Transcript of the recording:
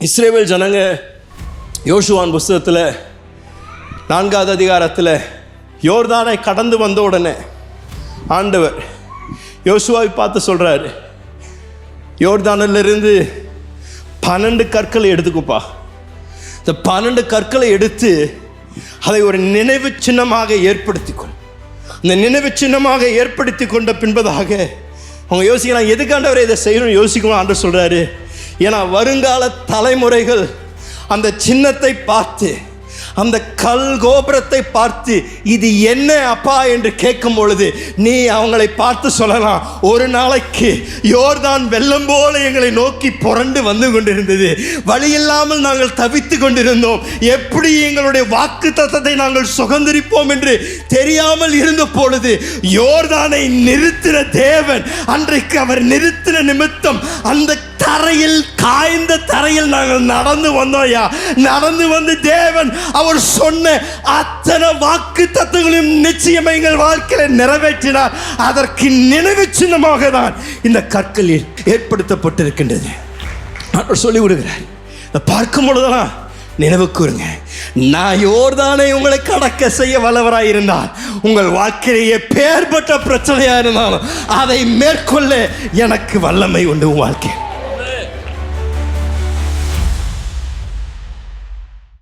இஸ்ரவேல் ஜனங்க யோசுவான் புஸ்தகத்தில் 4வது அதிகாரத்தில் யோர்தானை கடந்து வந்த உடனே ஆண்டவர் யோசுவாவை பார்த்து சொல்கிறாரு, யோர்தானிலிருந்து 12 கற்களை எடுத்துக்குப்பா. இந்த 12 கற்களை எடுத்து அதை ஒரு நினைவு சின்னமாக ஏற்படுத்திக்கொள். இந்த நினைவு சின்னமாக ஏற்படுத்தி கொண்ட பின்பதாக அவங்க யோசிக்கலாம், எதுக்காண்டவர் இதை செய்யணும்னு யோசிக்கணும். ஆண்டவர் சொல்கிறாரு, ஏன்னா வருங்கால தலைமுறைகள் அந்த சின்னத்தை பார்த்து, அந்த கல் கோபுரத்தை பார்த்து இது என்ன அப்பா என்று கேட்கும் பொழுது நீ அவங்களை பார்த்து சொல்லலாம், ஒரு நாளைக்கு யோர்தான் வெள்ளம் போல எங்களை நோக்கி புரண்டு வந்து கொண்டிருந்தது, வழியில்லாமல் நாங்கள் தவித்து கொண்டிருந்தோம், எப்படி எங்களுடைய வாக்கு தத்தத்தை நாங்கள் சுதந்திரிப்போம் என்று தெரியாமல் இருந்த பொழுது யோர்தானை நிறுத்தின தேவன், அன்றைக்கு அவர் நிறுத்தின நிமித்தம் அந்த தரையில், காய்ந்த தரையில் நாங்கள் நடந்து வந்தோம்யா. நடந்து வந்து தேவன் அவர் சொன்ன அத்தனை வாக்கு தத்துவங்களையும் நிச்சயமாக எங்கள் வாழ்க்கையில் நிறைவேற்றினார். அதற்கு நினைவு சின்னமாக தான் இந்த கற்கள் ஏற்படுத்தப்பட்டிருக்கின்றது. அவர் சொல்லி விடுகிறார், பார்க்கும் பொழுதெல்லாம் நினைவு கூறுங்க, நான் யோர்தானை உங்களை கடக்க செய்ய வல்லவராக இருந்தால், உங்கள் வாழ்க்கையிலேயே பேர்பட்ட பிரச்சனையாக இருந்தாலும் அதை மேற்கொள்ள எனக்கு வல்லமை உண்டு. வாழ்க்கை